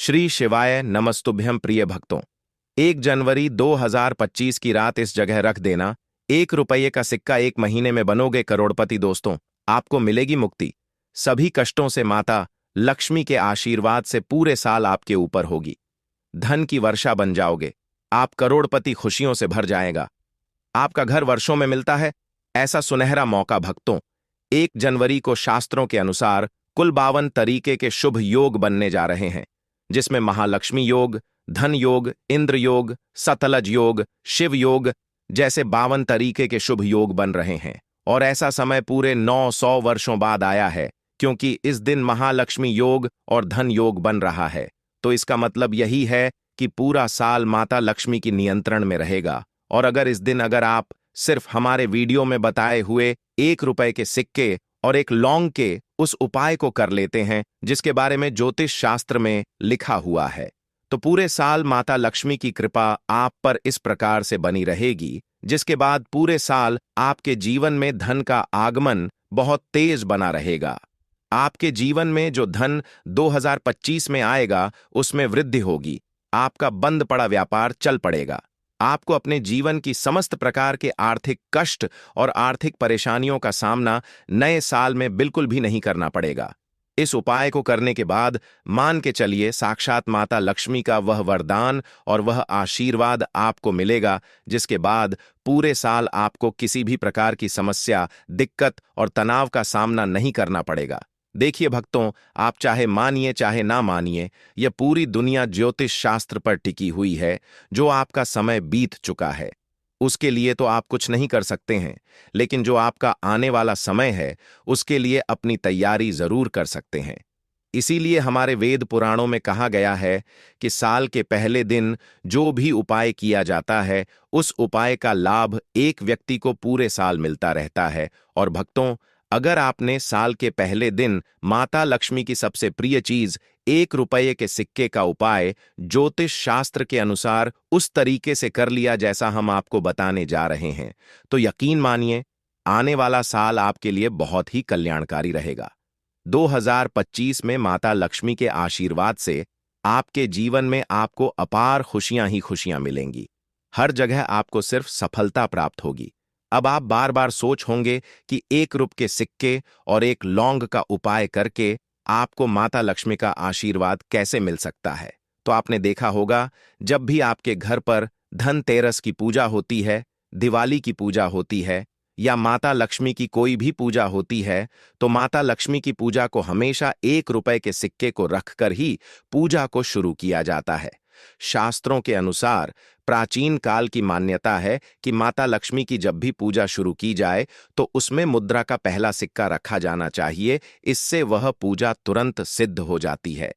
श्री शिवाय नमस्तुभ्यं प्रिय भक्तों। 1 जनवरी 2025 की रात इस जगह रख देना। 1 रुपये का सिक्का 1 महीने में बनोगे करोड़पति। दोस्तों, आपको मिलेगी मुक्ति। सभी कष्टों से माता लक्ष्मी के आशीर्वाद से पूरे साल आपके ऊपर होगी। धन की वर्षा बन जाओगे। आप करोड़पति, खुशियों से भर जाएगा। आपका घर वर्षों में मिलता है, ऐसा सुनहरा मौका भक्तों। 1 जनवरी को शास्त्रों के अनुसार कुल 52 तरीके के शुभ योग बनने जा रहे हैं, जिसमें महालक्ष्मी योग, धन योग, इंद्र योग, सतलज योग, शिव योग जैसे 52 तरीके के शुभ योग बन रहे हैं। और ऐसा समय पूरे 900 वर्षों बाद आया है, क्योंकि इस दिन महालक्ष्मी योग और धन योग बन रहा है। तो इसका मतलब यही है कि पूरा साल माता लक्ष्मी की नियंत्रण में रहेगा। और अगर इस दिन आप सिर्फ हमारे वीडियो में बताए हुए 1 रुपए के सिक्के और एक लौंग के उस उपाय को कर लेते हैं, जिसके बारे में ज्योतिष शास्त्र में लिखा हुआ है, तो पूरे साल माता लक्ष्मी की कृपा आप पर इस प्रकार से बनी रहेगी, जिसके बाद पूरे साल आपके जीवन में धन का आगमन बहुत तेज बना रहेगा। आपके जीवन में जो धन 2025 में आएगा, उसमें वृद्धि होगी। आपका बंद पड़ा व्यापार चल पड़ेगा। आपको अपने जीवन की समस्त प्रकार के आर्थिक कष्ट और आर्थिक परेशानियों का सामना नए साल में बिल्कुल भी नहीं करना पड़ेगा। इस उपाय को करने के बाद मान के चलिए, साक्षात माता लक्ष्मी का वह वरदान और वह आशीर्वाद आपको मिलेगा, जिसके बाद पूरे साल आपको किसी भी प्रकार की समस्या, दिक्कत और तनाव का सामना नहीं करना पड़ेगा। देखिए भक्तों, आप चाहे मानिए चाहे ना मानिए, यह पूरी दुनिया ज्योतिष शास्त्र पर टिकी हुई है। जो आपका समय बीत चुका है, उसके लिए तो आप कुछ नहीं कर सकते हैं, लेकिन जो आपका आने वाला समय है, उसके लिए अपनी तैयारी जरूर कर सकते हैं। इसीलिए हमारे वेद पुराणों में कहा गया है कि साल के पहले दिन जो भी उपाय किया जाता है, उस उपाय का लाभ एक व्यक्ति को पूरे साल मिलता रहता है। और भक्तों, अगर आपने साल के पहले दिन माता लक्ष्मी की सबसे प्रिय चीज 1 रुपये के सिक्के का उपाय ज्योतिष शास्त्र के अनुसार उस तरीके से कर लिया जैसा हम आपको बताने जा रहे हैं, तो यकीन मानिए, आने वाला साल आपके लिए बहुत ही कल्याणकारी रहेगा। 2025 में माता लक्ष्मी के आशीर्वाद से आपके जीवन में आपको अपार खुशियां ही खुशियां मिलेंगी। हर जगह आपको सिर्फ सफलता प्राप्त होगी। अब आप बार बार सोच होंगे कि 1 रुपये के सिक्के और एक लौंग का उपाय करके आपको माता लक्ष्मी का आशीर्वाद कैसे मिल सकता है। तो आपने देखा होगा, जब भी आपके घर पर धनतेरस की पूजा होती है, दिवाली की पूजा होती है, या माता लक्ष्मी की कोई भी पूजा होती है, तो माता लक्ष्मी की पूजा को हमेशा 1 रुपये के सिक्के को रखकर ही पूजा को शुरू किया जाता है। शास्त्रों के अनुसार प्राचीन काल की मान्यता है कि माता लक्ष्मी की जब भी पूजा शुरू की जाए, तो उसमें मुद्रा का पहला सिक्का रखा जाना चाहिए। इससे वह पूजा तुरंत सिद्ध हो जाती है।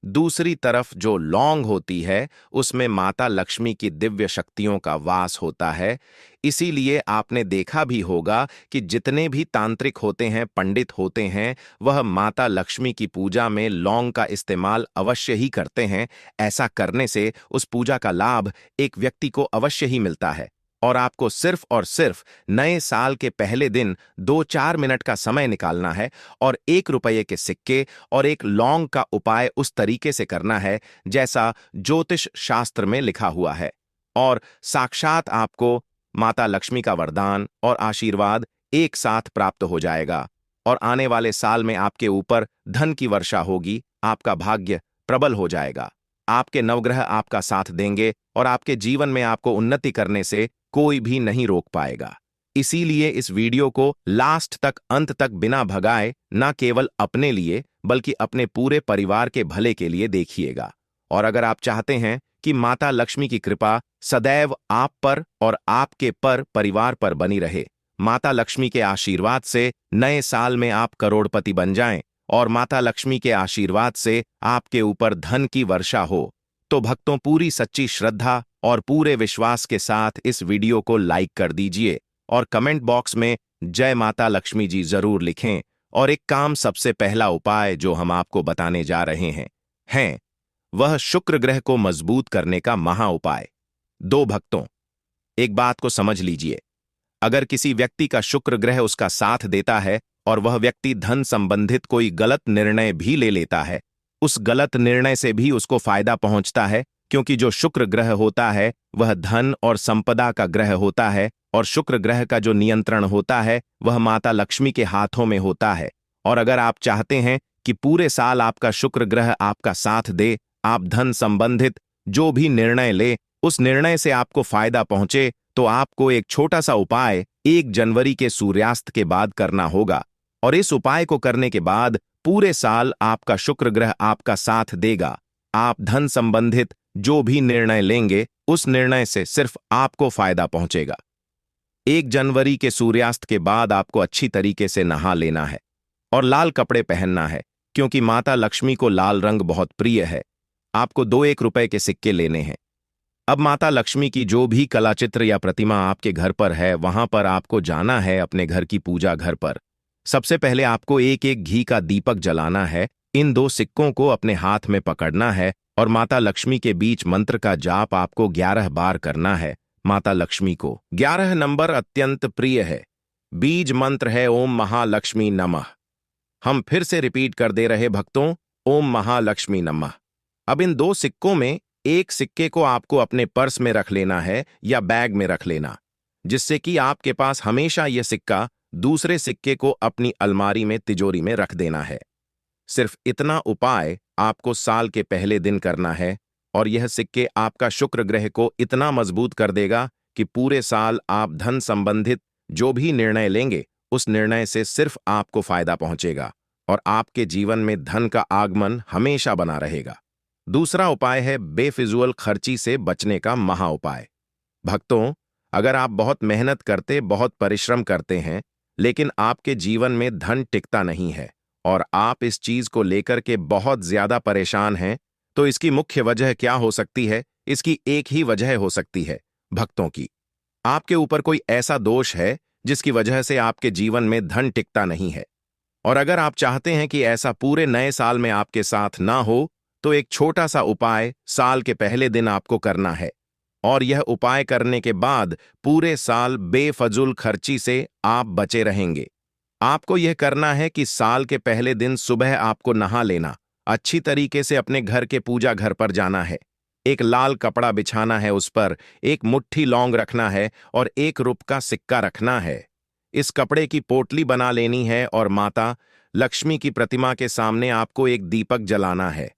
दूसरी तरफ जो लौंग होती है, उसमें माता लक्ष्मी की दिव्य शक्तियों का वास होता है। इसीलिए आपने देखा भी होगा कि जितने भी तांत्रिक होते हैं, पंडित होते हैं, वह माता लक्ष्मी की पूजा में लौंग का इस्तेमाल अवश्य ही करते हैं। ऐसा करने से उस पूजा का लाभ एक व्यक्ति को अवश्य ही मिलता है। और आपको सिर्फ और सिर्फ नए साल के पहले दिन 2-4 मिनट का समय निकालना है और 1 रुपये के सिक्के और एक लौंग का उपाय उस तरीके से करना है जैसा ज्योतिष शास्त्र में लिखा हुआ है। और साक्षात आपको माता लक्ष्मी का वरदान और आशीर्वाद एक साथ प्राप्त हो जाएगा। और आने वाले साल में आपके ऊपर धन की वर्षा होगी। आपका भाग्य प्रबल हो जाएगा। आपके नवग्रह आपका साथ देंगे और आपके जीवन में आपको उन्नति करने से कोई भी नहीं रोक पाएगा। इसीलिए इस वीडियो को लास्ट तक, अंत तक बिना भगाए, न केवल अपने लिए बल्कि अपने पूरे परिवार के भले के लिए देखिएगा। और अगर आप चाहते हैं कि माता लक्ष्मी की कृपा सदैव आप पर और आपके परिवार पर बनी रहे, माता लक्ष्मी के आशीर्वाद से नए साल में आप करोड़पति बन जाएं और माता लक्ष्मी के आशीर्वाद से आपके ऊपर धन की वर्षा हो, तो भक्तों, पूरी सच्ची श्रद्धा और पूरे विश्वास के साथ इस वीडियो को लाइक कर दीजिए और कमेंट बॉक्स में जय माता लक्ष्मी जी जरूर लिखें। और एक काम, सबसे पहला उपाय जो हम आपको बताने जा रहे हैं वह शुक्र ग्रह को मजबूत करने का महा उपाय। भक्तों, एक बात को समझ लीजिए, अगर किसी व्यक्ति का शुक्र ग्रह उसका साथ देता है और वह व्यक्ति धन संबंधित कोई गलत निर्णय भी ले लेता है, उस गलत निर्णय से भी उसको फायदा पहुंचता है, क्योंकि जो शुक्र ग्रह होता है वह धन और संपदा का ग्रह होता है, और शुक्र ग्रह का जो नियंत्रण होता है वह माता लक्ष्मी के हाथों में होता है। और अगर आप चाहते हैं कि पूरे साल आपका शुक्र ग्रह आपका साथ दे, आप धन संबंधित जो भी निर्णय ले उस निर्णय से आपको फायदा पहुंचे, तो आपको एक छोटा सा उपाय 1 जनवरी के सूर्यास्त के बाद करना होगा। और इस उपाय को करने के बाद पूरे साल आपका शुक्र ग्रह आपका साथ देगा। आप धन संबंधित जो भी निर्णय लेंगे उस निर्णय से सिर्फ आपको फायदा पहुंचेगा। 1 जनवरी के सूर्यास्त के बाद आपको अच्छी तरीके से नहा लेना है और लाल कपड़े पहनना है, क्योंकि माता लक्ष्मी को लाल रंग बहुत प्रिय है। आपको 2 1 रुपए के सिक्के लेने हैं। अब माता लक्ष्मी की जो भी कलाचित्र या प्रतिमा आपके घर पर है वहां पर आपको जाना है अपने घर की पूजा घर पर। सबसे पहले आपको एक एक घी का दीपक जलाना है। इन 2 सिक्कों को अपने हाथ में पकड़ना है और माता लक्ष्मी के बीच मंत्र का जाप आपको 11 बार करना है। माता लक्ष्मी को 11 नंबर अत्यंत प्रिय है। बीज मंत्र है ओम महालक्ष्मी नमः। हम फिर से रिपीट कर दे रहे भक्तों, ओम महालक्ष्मी नमः। अब इन 2 सिक्कों में एक सिक्के को आपको अपने पर्स में रख लेना है या बैग में रख लेना, जिससे कि आपके पास हमेशा यह सिक्का दूसरे सिक्के को अपनी अलमारी में तिजोरी में रख देना है। सिर्फ इतना उपाय आपको साल के पहले दिन करना है और यह सिक्के आपका शुक्र ग्रह को इतना मजबूत कर देगा कि पूरे साल आप धन संबंधित जो भी निर्णय लेंगे उस निर्णय से सिर्फ आपको फायदा पहुंचेगा और आपके जीवन में धन का आगमन हमेशा बना रहेगा। दूसरा उपाय है बेफिजूल खर्ची से बचने का महा उपाय। भक्तों, अगर आप बहुत मेहनत करते, बहुत परिश्रम करते हैं, लेकिन आपके जीवन में धन टिकता नहीं है और आप इस चीज को लेकर के बहुत ज्यादा परेशान हैं, तो इसकी मुख्य वजह क्या हो सकती है? इसकी एक ही वजह हो सकती है भक्तों की, आपके ऊपर कोई ऐसा दोष है जिसकी वजह से आपके जीवन में धन टिकता नहीं है। और अगर आप चाहते हैं कि ऐसा पूरे नए साल में आपके साथ ना हो, तो एक छोटा सा उपाय साल के पहले दिन आपको करना है और यह उपाय करने के बाद पूरे साल बेफजूल खर्ची से आप बचे रहेंगे। आपको यह करना है कि साल के पहले दिन सुबह आपको नहा लेना, अच्छी तरीके से अपने घर के पूजा घर पर जाना है, एक लाल कपड़ा बिछाना है, उस पर एक मुट्ठी लौंग रखना है और 1 रुपए का सिक्का रखना है। इस कपड़े की पोटली बना लेनी है और माता लक्ष्मी की प्रतिमा के सामने आपको एक दीपक जलाना है।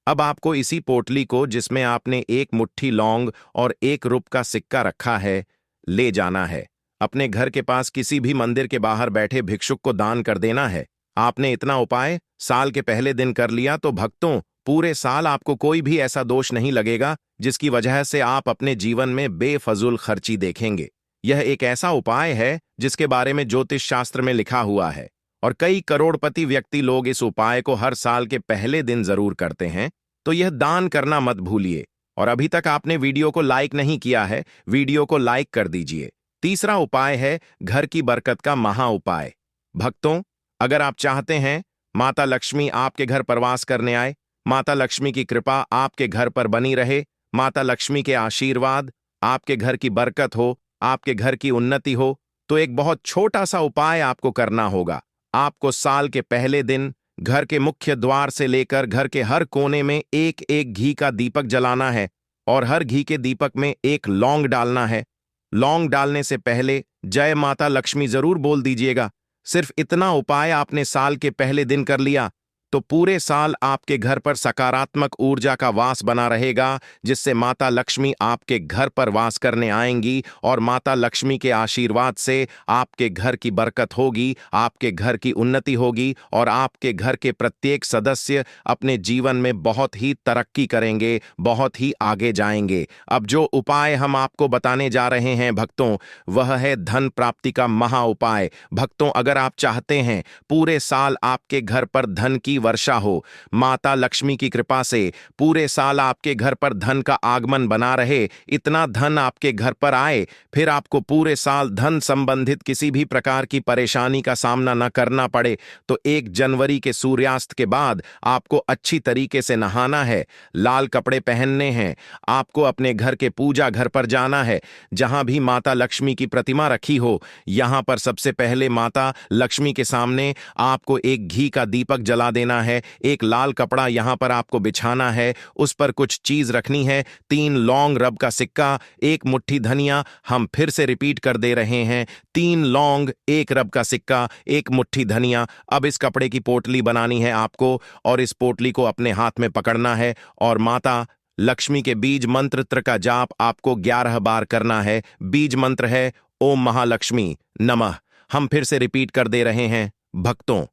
अब आपको इसी पोटली को, जिसमें आपने 1 मुट्ठी लौंग और 1 रुपए का सिक्का रखा है, ले जाना है। अपने घर के पास किसी भी मंदिर के बाहर बैठे भिक्षुक को दान कर देना है। आपने इतना उपाय साल के पहले दिन कर लिया तो भक्तों, पूरे साल आपको कोई भी ऐसा दोष नहीं लगेगा जिसकी वजह से आप अपने जीवन में बेफजूल खर्ची देखेंगे। यह एक ऐसा उपाय है जिसके बारे में ज्योतिष शास्त्र में लिखा हुआ है और कई करोड़पति व्यक्ति लोग इस उपाय को हर साल के पहले दिन जरूर करते हैं। तो यह दान करना मत भूलिए। और अभी तक आपने वीडियो को लाइक नहीं किया है, वीडियो को लाइक कर दीजिए। तीसरा उपाय है घर की बरकत का महा उपाय। भक्तों, अगर आप चाहते हैं माता लक्ष्मी आपके घर प्रवास करने आए, माता लक्ष्मी की कृपा आपके घर पर बनी रहे, माता लक्ष्मी के आशीर्वाद, आपके घर की बरकत हो, आपके घर की उन्नति हो, तो एक बहुत छोटा सा उपाय आपको करना होगा। आपको साल के पहले दिन घर के मुख्य द्वार से लेकर घर के हर कोने में एक एक घी का दीपक जलाना है और हर घी के दीपक में एक लौंग डालना है। लौंग डालने से पहले जय माता लक्ष्मी जरूर बोल दीजिएगा। सिर्फ इतना उपाय आपने साल के पहले दिन कर लिया तो पूरे साल आपके घर पर सकारात्मक ऊर्जा का वास बना रहेगा, जिससे माता लक्ष्मी आपके घर पर वास करने आएंगी और माता लक्ष्मी के आशीर्वाद से आपके घर की बरकत होगी, आपके घर की उन्नति होगी और आपके घर के प्रत्येक सदस्य अपने जीवन में बहुत ही तरक्की करेंगे, बहुत ही आगे जाएंगे। अब जो उपाय हम आपको बताने जा रहे हैं भक्तों, वह है धन प्राप्ति का महा उपाय। भक्तों, अगर आप चाहते हैं पूरे साल आपके घर पर धन की वर्षा हो, माता लक्ष्मी की कृपा से पूरे साल आपके घर पर धन का आगमन बना रहे, इतना धन आपके घर पर आए, फिर आपको पूरे साल धन संबंधित किसी भी प्रकार की परेशानी का सामना न करना पड़े, तो 1 जनवरी के सूर्यास्त के बाद आपको अच्छी तरीके से नहाना है, लाल कपड़े पहनने हैं, आपको अपने घर के पूजा घर पर जाना है जहां भी माता लक्ष्मी की प्रतिमा रखी हो। यहां पर सबसे पहले माता लक्ष्मी के सामने आपको एक घी का दीपक जला देना देना है। एक लाल कपड़ा यहां पर आपको बिछाना है, उस पर कुछ चीज रखनी है। 3 लौंग रब का सिक्का, 1 मुट्ठी धनिया। हम फिर से रिपीट कर दे रहे हैं, 3 लौंग, 1 रब का सिक्का, 1 मुट्ठी धनिया। अब इस कपड़े की पोटली बनानी है आपको, और इस पोटली को अपने हाथ में पकड़ना है और माता लक्ष्मी के बीज मंत्र का जाप आपको 11 बार करना है। बीज मंत्र है ओम महालक्ष्मी नमः। हम फिर से रिपीट कर दे रहे हैं भक्तों,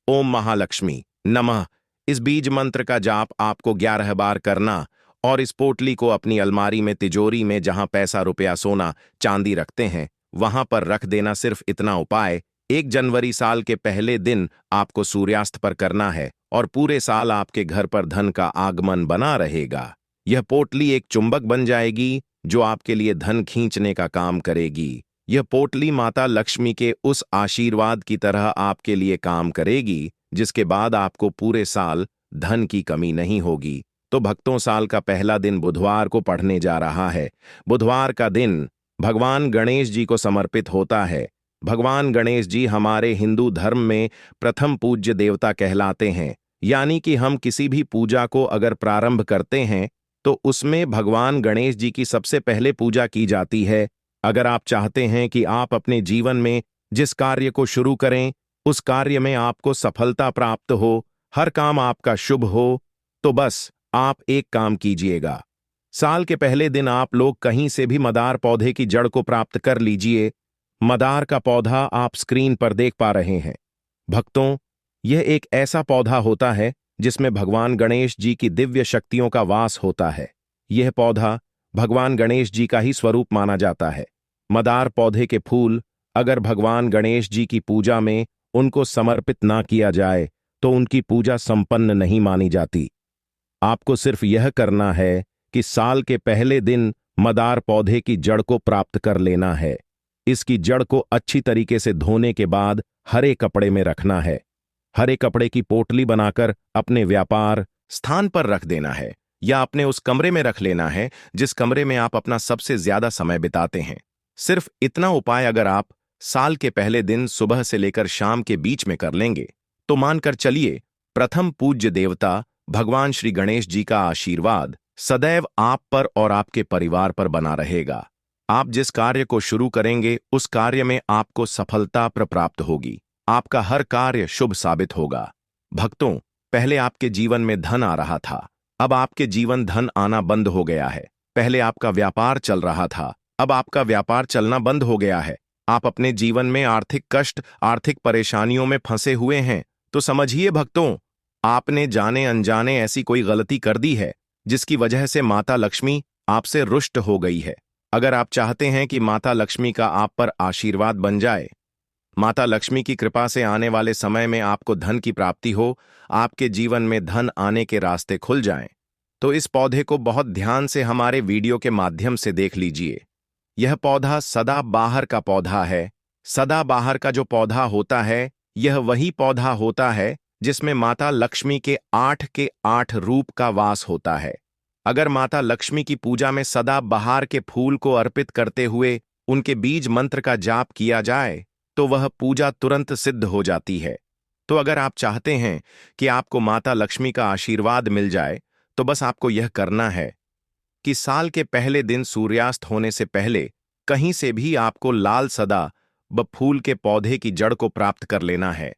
ओम महालक्ष्मी नमः। इस बीज मंत्र का जाप आपको 11 बार करना, और इस पोटली को अपनी अलमारी में, तिजोरी में, जहां पैसा, रुपया, सोना, चांदी रखते हैं, वहां पर रख देना। सिर्फ इतना उपाय 1 जनवरी साल के पहले दिन आपको सूर्यास्त पर करना है, और पूरे साल आपके घर पर धन का आगमन बना रहेगा। यह पोटली एक चुंबक बन जाएगी जो आपके लिए धन खींचने का काम करेगी। यह पोटली माता लक्ष्मी के उस आशीर्वाद की तरह आपके लिए काम करेगी, जिसके बाद आपको पूरे साल धन की कमी नहीं होगी। तो भक्तों, साल का पहला दिन बुधवार को पढ़ने जा रहा है। बुधवार का दिन भगवान गणेश जी को समर्पित होता है। भगवान गणेश जी हमारे हिंदू धर्म में प्रथम पूज्य देवता कहलाते हैं, यानी कि हम किसी भी पूजा को अगर प्रारंभ करते हैं तो उसमें भगवान गणेश जी की सबसे पहले पूजा की जाती है। अगर आप चाहते हैं कि आप अपने जीवन में जिस कार्य को शुरू करें उस कार्य में आपको सफलता प्राप्त हो, हर काम आपका शुभ हो, तो बस आप एक काम कीजिएगा। साल के पहले दिन आप लोग कहीं से भी मदार पौधे की जड़ को प्राप्त कर लीजिए। मदार का पौधा आप स्क्रीन पर देख पा रहे हैं। भक्तों, यह एक ऐसा पौधा होता है जिसमें भगवान गणेश जी की दिव्य शक्तियों का वास होता है। यह पौधा भगवान गणेश जी का ही स्वरूप माना जाता है। मदार पौधे के फूल अगर भगवान गणेश जी की पूजा में उनको समर्पित ना किया जाए तो उनकी पूजा संपन्न नहीं मानी जाती। आपको सिर्फ यह करना है कि साल के पहले दिन मदार पौधे की जड़ को प्राप्त कर लेना है। इसकी जड़ को अच्छी तरीके से धोने के बाद हरे कपड़े में रखना है। हरे कपड़े की पोटली बनाकर अपने व्यापार स्थान पर रख देना है, या अपने उस कमरे में रख लेना है जिस कमरे में आप अपना सबसे ज्यादा समय बिताते हैं। सिर्फ इतना उपाय अगर आप साल के पहले दिन सुबह से लेकर शाम के बीच में कर लेंगे तो मानकर चलिए प्रथम पूज्य देवता भगवान श्री गणेश जी का आशीर्वाद सदैव आप पर और आपके परिवार पर बना रहेगा। आप जिस कार्य को शुरू करेंगे उस कार्य में आपको सफलता प्राप्त होगी। आपका हर कार्य शुभ साबित होगा। भक्तों, पहले आपके जीवन में धन आ रहा था, अब आपके जीवन धन आना बंद हो गया है। पहले आपका व्यापार चल रहा था, अब आपका व्यापार चलना बंद हो गया है। आप अपने जीवन में आर्थिक कष्ट, आर्थिक परेशानियों में फंसे हुए हैं। तो समझिए भक्तों, आपने जाने अनजाने ऐसी कोई गलती कर दी है जिसकी वजह से माता लक्ष्मी आपसे रुष्ट हो गई है। अगर आप चाहते हैं कि माता लक्ष्मी का आप पर आशीर्वाद बन जाए, माता लक्ष्मी की कृपा से आने वाले समय में आपको धन की प्राप्ति हो, आपके जीवन में धन आने के रास्ते खुल जाएं, तो इस पौधे को बहुत ध्यान से हमारे वीडियो के माध्यम से देख लीजिए। यह पौधा सदाबहार का पौधा है। सदाबहार का जो पौधा होता है, यह वही पौधा होता है जिसमें माता लक्ष्मी के 8 के 8 रूप का वास होता है। अगर माता लक्ष्मी की पूजा में सदाबहार के फूल को अर्पित करते हुए उनके बीज मंत्र का जाप किया जाए तो वह पूजा तुरंत सिद्ध हो जाती है। तो अगर आप चाहते हैं कि आपको माता लक्ष्मी का आशीर्वाद मिल जाए तो बस आपको यह करना है कि साल के पहले दिन सूर्यास्त होने से पहले कहीं से भी आपको लाल सदा ब फूल के पौधे की जड़ को प्राप्त कर लेना है।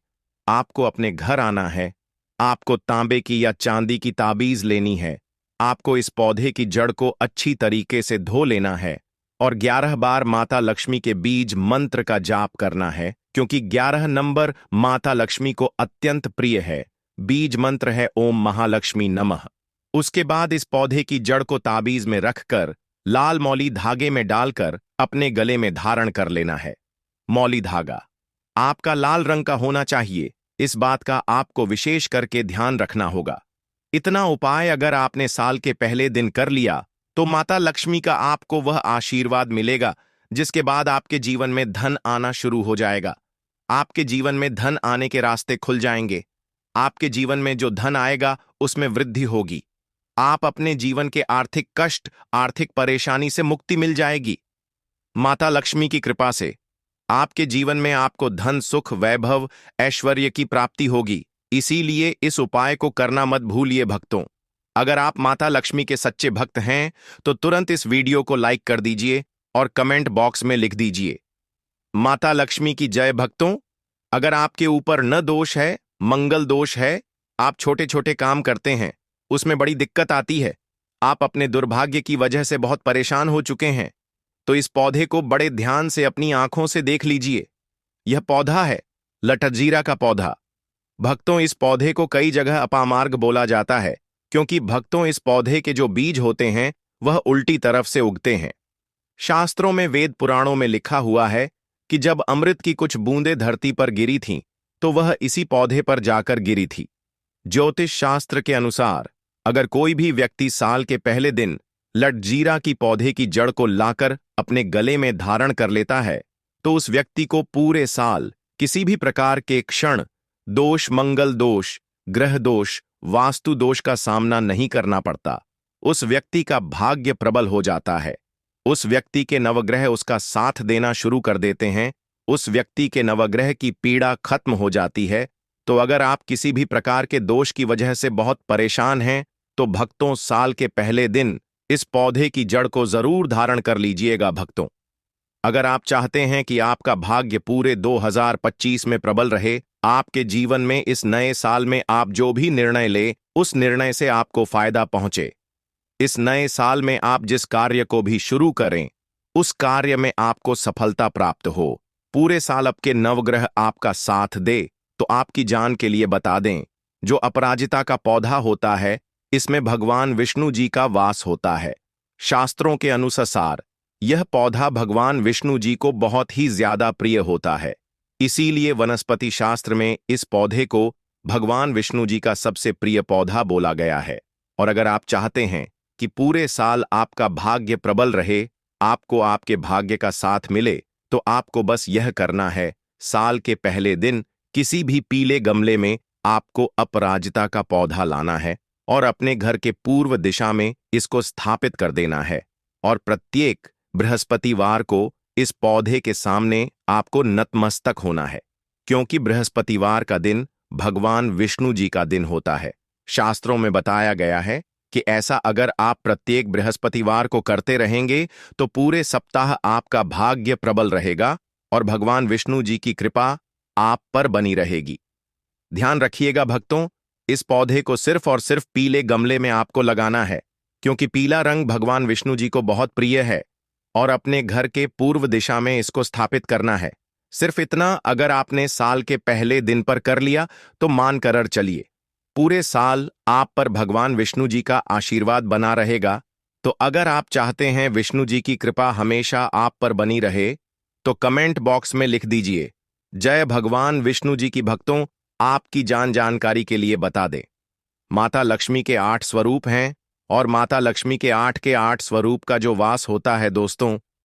आपको अपने घर आना है, आपको तांबे की या चांदी की ताबीज लेनी है, आपको इस पौधे की जड़ को अच्छी तरीके से धो लेना है और 11 बार माता लक्ष्मी के बीज मंत्र का जाप करना है, क्योंकि 11 नंबर माता लक्ष्मी को अत्यंत प्रिय है। बीज मंत्र है ओम महालक्ष्मी नमः। उसके बाद इस पौधे की जड़ को ताबीज में रखकर लाल मौली धागे में डालकर अपने गले में धारण कर लेना है। मौली धागा आपका लाल रंग का होना चाहिए, इस बात का आपको विशेष करके ध्यान रखना होगा। इतना उपाय अगर आपने साल के पहले दिन कर लिया तो माता लक्ष्मी का आपको वह आशीर्वाद मिलेगा जिसके बाद आपके जीवन में धन आना शुरू हो जाएगा। आपके जीवन में धन आने के रास्ते खुल जाएंगे। आपके जीवन में जो धन आएगा उसमें वृद्धि होगी। आप अपने जीवन के आर्थिक कष्ट, आर्थिक परेशानी से मुक्ति मिल जाएगी। माता लक्ष्मी की कृपा से आपके जीवन में आपको धन, सुख, वैभव, ऐश्वर्य की प्राप्ति होगी। इसीलिए इस उपाय को करना मत भूलिए भक्तों। अगर आप माता लक्ष्मी के सच्चे भक्त हैं तो तुरंत इस वीडियो को लाइक कर दीजिए और कमेंट बॉक्स में लिख दीजिए माता लक्ष्मी की जय। भक्तों, अगर आपके ऊपर न दोष है, मंगल दोष है, आप छोटे छोटे काम करते हैं, उसमें बड़ी दिक्कत आती है, आप अपने दुर्भाग्य की वजह से बहुत परेशान हो चुके हैं, तो इस पौधे को बड़े ध्यान से अपनी आंखों से देख लीजिए। यह पौधा है लटजीरा का पौधा। भक्तों, इस पौधे को कई जगह अपामार्ग बोला जाता है क्योंकि भक्तों इस पौधे के जो बीज होते हैं वह उल्टी तरफ से उगते हैं। शास्त्रों में, वेद पुराणों में लिखा हुआ है कि जब अमृत की कुछ बूंदें धरती पर गिरी थीं तो वह इसी पौधे पर जाकर गिरी थी। ज्योतिष शास्त्र के अनुसार अगर कोई भी व्यक्ति साल के पहले दिन लटजीरा की पौधे की जड़ को लाकर अपने गले में धारण कर लेता है तो उस व्यक्ति को पूरे साल किसी भी प्रकार के क्षण दोष, मंगल दोष, ग्रह दोष, वास्तु दोष का सामना नहीं करना पड़ता। उस व्यक्ति का भाग्य प्रबल हो जाता है। उस व्यक्ति के नवग्रह उसका साथ देना शुरू कर देते हैं। उस व्यक्ति के नवग्रह की पीड़ा खत्म हो जाती है। तो अगर आप किसी भी प्रकार के दोष की वजह से बहुत परेशान हैं तो भक्तों, साल के पहले दिन इस पौधे की जड़ को जरूर धारण कर लीजिएगा। भक्तों, अगर आप चाहते हैं कि आपका भाग्य पूरे 2025 में प्रबल रहे, आपके जीवन में इस नए साल में आप जो भी निर्णय ले उस निर्णय से आपको फायदा पहुंचे, इस नए साल में आप जिस कार्य को भी शुरू करें उस कार्य में आपको सफलता प्राप्त हो, पूरे साल आपके नवग्रह आपका साथ दे, तो आपकी जान के लिए बता दें, जो अपराजिता का पौधा होता है इसमें भगवान विष्णु जी का वास होता है। शास्त्रों के अनुसार यह पौधा भगवान विष्णु जी को बहुत ही ज्यादा प्रिय होता है। इसीलिए वनस्पति शास्त्र में इस पौधे को भगवान विष्णु जी का सबसे प्रिय पौधा बोला गया है। और अगर आप चाहते हैं कि पूरे साल आपका भाग्य प्रबल रहे, आपको आपके भाग्य का साथ मिले, तो आपको बस यह करना है, साल के पहले दिन किसी भी पीले गमले में आपको अपराजिता का पौधा लाना है और अपने घर के पूर्व दिशा में इसको स्थापित कर देना है। और प्रत्येक बृहस्पतिवार को इस पौधे के सामने आपको नतमस्तक होना है, क्योंकि बृहस्पतिवार का दिन भगवान विष्णु जी का दिन होता है। शास्त्रों में बताया गया है कि ऐसा अगर आप प्रत्येक बृहस्पतिवार को करते रहेंगे तो पूरे सप्ताह आपका भाग्य प्रबल रहेगा और भगवान विष्णु जी की कृपा आप पर बनी रहेगी। ध्यान रखिएगा भक्तों, इस पौधे को सिर्फ और सिर्फ पीले गमले में आपको लगाना है, क्योंकि पीला रंग भगवान विष्णु जी को बहुत प्रिय है, और अपने घर के पूर्व दिशा में इसको स्थापित करना है। सिर्फ इतना अगर आपने साल के पहले दिन पर कर लिया तो मान कर चलिए, पूरे साल आप पर भगवान विष्णु जी का आशीर्वाद बना रहेगा। तो अगर आप चाहते हैं विष्णु जी की कृपा हमेशा आप पर बनी रहे तो कमेंट बॉक्स में लिख दीजिए जय भगवान विष्णु जी की। भक्तों, आपकी जानकारी के लिए बता दें, माता लक्ष्मी के 8 स्वरूप हैं और माता लक्ष्मी के 8 स्वरूप का जो वास होता है दोस्तों,